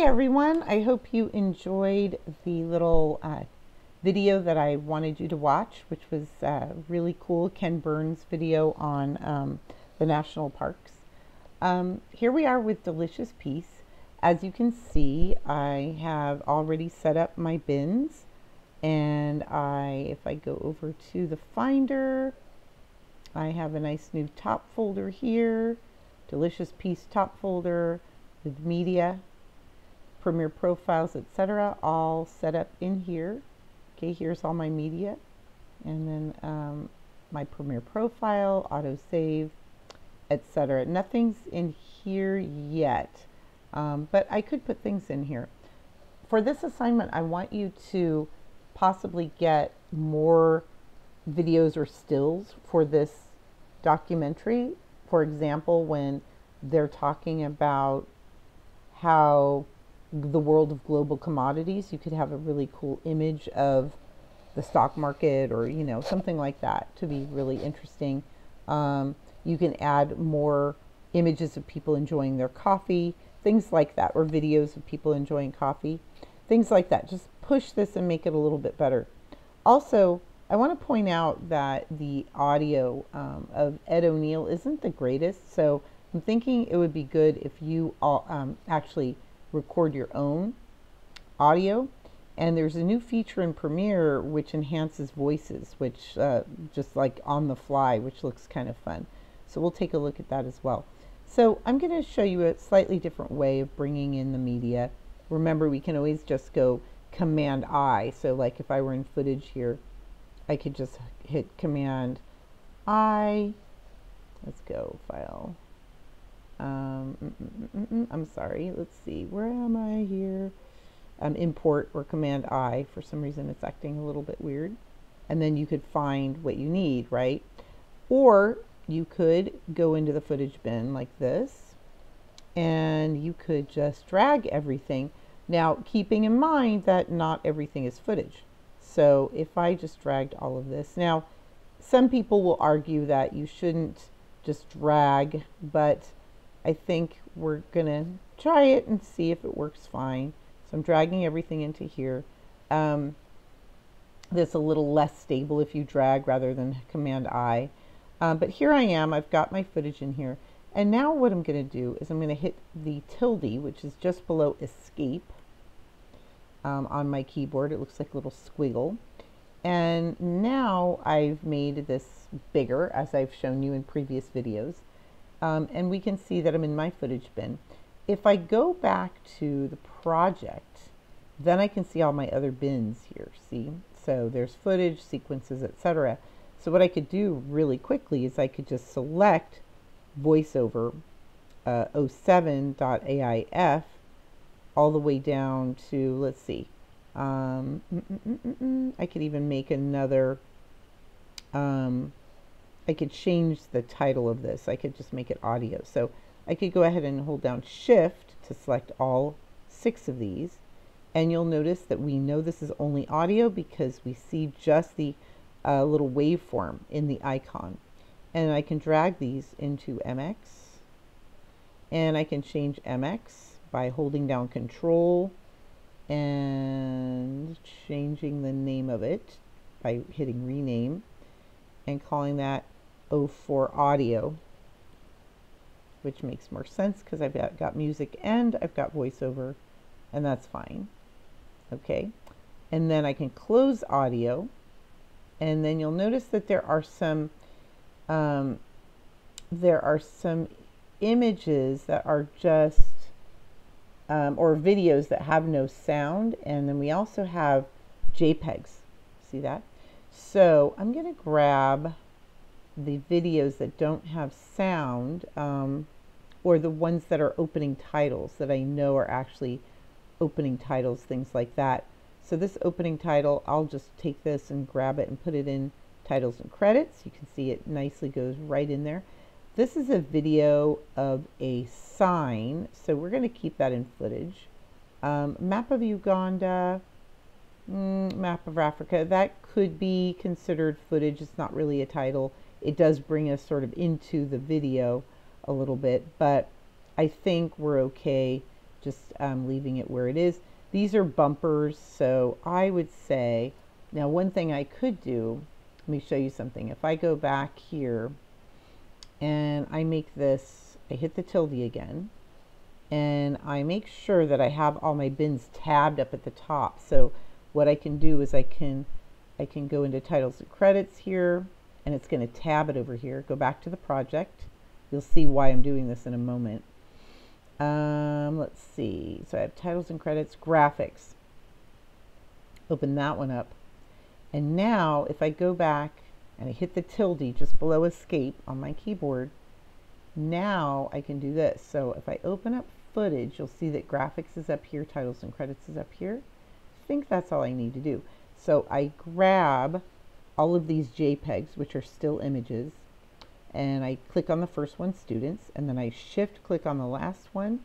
everyone. I hope you enjoyed the little video that I wanted you to watch, which was really cool. Ken Burns' video on the national parks. Here we are with Delicious Peace. As you can see, I have already set up my bins, and if I go over to the Finder, I have a nice new top folder here, Delicious Peace top folder with media, Premiere Profiles, etc., all set up in here. Okay, here's all my media, and then my Premiere Profile, autosave, etc. Nothing's in here yet, but I could put things in here. For this assignment, I want you to possibly get more videos or stills for this documentary. For example, when they're talking about how the world of global commodities, you could have a really cool image of the stock market, or something like that, to be really interesting. You can add more images of people enjoying their coffee, things like that, or videos of people enjoying coffee, things like that. Just push this and make it a little bit better. Also, I want to point out that the audio of Ed O'Neill isn't the greatest, so I'm thinking it would be good if you all actually record your own audio. And there's a new feature in Premiere which enhances voices, which just like on the fly, which looks kind of fun. So we'll take a look at that as well. So I'm going to show you a slightly different way of bringing in the media. Remember, we can always just go Command I. So like if I were in footage here, I could just hit Command I. Let's go, file. I'm sorry, let's see, where am I here? Import or Command I. For some reason it's acting a little bit weird. And then you could find what you need, right? Or you could go into the footage bin like this, and you could just drag everything. Now, keeping in mind that not everything is footage. So if I just dragged all of this, now some people will argue that you shouldn't just drag, but I think we're gonna try it and see if it works fine. So I'm dragging everything into here. This a little less stable if you drag rather than Command I. But here I am, I've got my footage in here. And now what I'm gonna do is I'm gonna hit the tilde, which is just below escape on my keyboard. It looks like a little squiggle. And now I've made this bigger, as I've shown you in previous videos. And we can see that I'm in my footage bin. If I go back to the project, then I can see all my other bins here, see? So there's footage, sequences, etc. So what I could do really quickly is I could just select voiceover 07.aif all the way down to, let's see, I could even make another, I could change the title of this. I could just make it audio. So I could go ahead and hold down Shift to select all 6 of these. And you'll notice that we know this is only audio because we see just the little waveform in the icon. And I can drag these into MX. And I can change MX by holding down Control and changing the name of it by hitting Rename and calling that 04 Audio, which makes more sense because I've got music and I've got voiceover, and that's fine. Okay, and then I can close audio, and then you'll notice that there are some images that are just or videos that have no sound, and then we also have JPEGs. See that? So I'm going to grab the videos that don't have sound, or the ones that are opening titles that I know are actually opening titles, things like that. So this opening title, I'll just take this and grab it and put it in titles and credits. You can see it nicely goes right in there. This is a video of a sign, so we're going to keep that in footage. Map of Uganda, map of Africa, that could be considered footage. It's not really a title. It does bring us sort of into the video a little bit, but I think we're okay just leaving it where it is. These are bumpers, so I would say, now one thing I could do, let me show you something. If I go back here and I make this, I hit the tilde again, and I make sure that I have all my bins tabbed up at the top. So what I can do is I can go into titles and credits here, and it's going to tab it over here. Go back to the project. You'll see why I'm doing this in a moment. Let's see. So I have titles and credits, graphics. Open that one up. And now if I go back and I hit the tilde just below escape on my keyboard, now I can do this. So if I open up footage, you'll see that graphics is up here, titles and credits is up here. I think that's all I need to do. So I grab all of these JPEGs, which are still images, and I click on the first one, students, and then I shift click on the last one,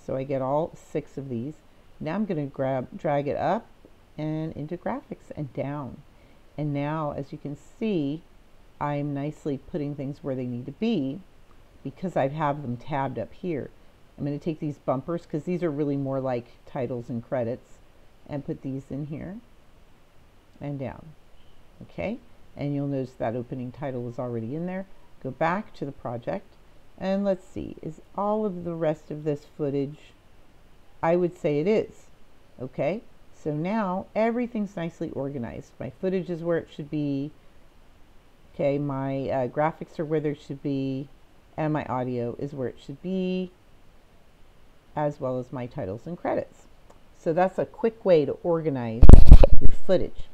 so I get all 6 of these. Now I'm going to drag it up and into graphics and down. And now, as you can see, I'm nicely putting things where they need to be because I have them tabbed up here. I'm going to take these bumpers, because these are really more like titles and credits, and put these in here and down. Okay, and you'll notice that opening title is already in there. Go back to the project, and let's see, is all of the rest of this footage? I would say it is. Okay, so now everything's nicely organized. My footage is where it should be. Okay, my graphics are where they should be, and my audio is where it should be, as well as my titles and credits. So that's a quick way to organize your footage.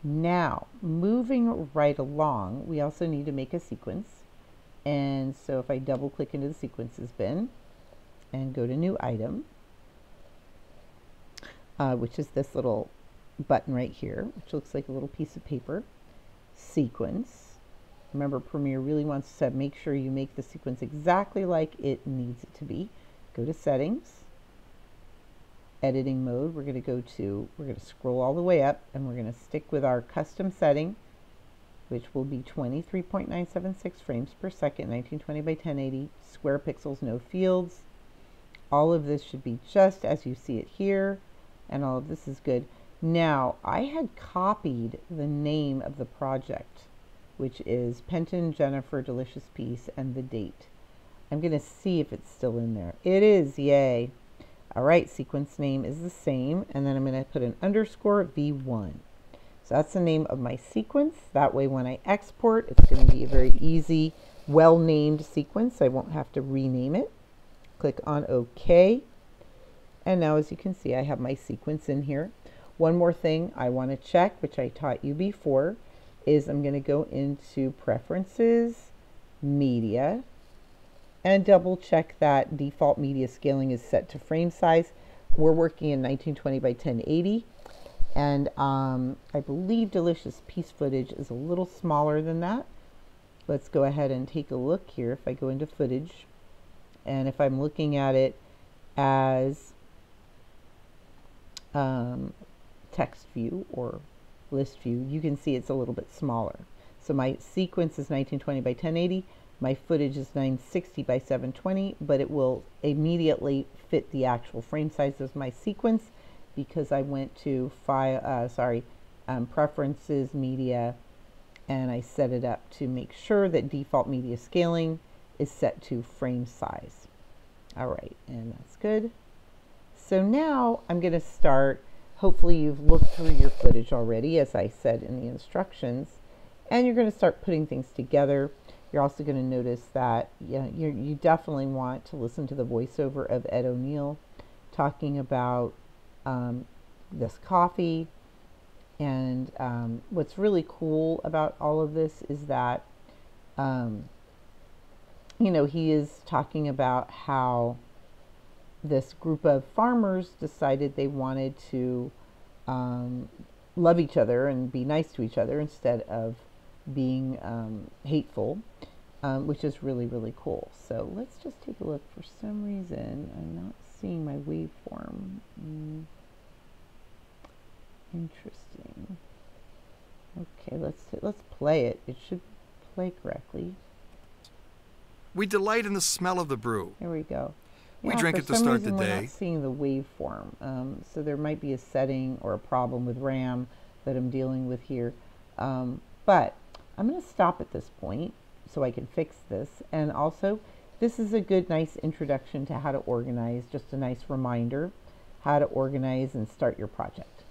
Now, moving right along, we also need to make a sequence. And so if I double click into the sequences bin and go to new item, which is this little button right here, which looks like a little piece of paper, sequence. Remember, Premiere really wants to make sure you make the sequence exactly like it needs it to be. Go to settings, editing mode. We're going to scroll all the way up, and we're going to stick with our custom setting, which will be 23.976 frames per second, 1920 by 1080, square pixels, no fields. All of this should be just as you see it here, and all of this is good. Now, I had copied the name of the project, which is Penton Jennifer Delicious Piece, and the date. I'm going to see if it's still in there. It is, yay. All right, sequence name is the same, and then I'm going to put an underscore V1. So that's the name of my sequence. That way when I export, it's going to be a very easy, well-named sequence. I won't have to rename it. Click on OK. And now, as you can see, I have my sequence in here. One more thing I want to check, which I taught you before, is I'm going to go into Preferences, Media, and double check that default media scaling is set to frame size. We're working in 1920 by 1080. And I believe Delicious Piece footage is a little smaller than that. Let's go ahead and take a look here. If I go into footage, and if I'm looking at it as text view or list view, you can see it's a little bit smaller. So my sequence is 1920 by 1080. My footage is 960 by 720, but it will immediately fit the actual frame size of my sequence, because I went to Preferences, Media, and I set it up to make sure that default media scaling is set to frame size. All right, and that's good. So now I'm going to start. Hopefully you've looked through your footage already, as I said in the instructions, and you're going to start putting things together. You're also going to notice that you definitely want to listen to the voiceover of Ed O'Neill talking about this coffee. And what's really cool about all of this is that, he is talking about how this group of farmers decided they wanted to love each other and be nice to each other instead of being hateful, which is really, really cool. So let's just take a look. For some reason, I'm not seeing my waveform. Interesting. Okay, let's play it. It should play correctly. We delight in the smell of the brew. Here we go. We Yeah, drink for it to some start the reason we're not day. seeing the waveform. So there might be a setting or a problem with RAM that I'm dealing with here. But I'm going to stop at this point so I can fix this. And also, this is a good, nice introduction to how to organize, just a nice reminder how to organize and start your project.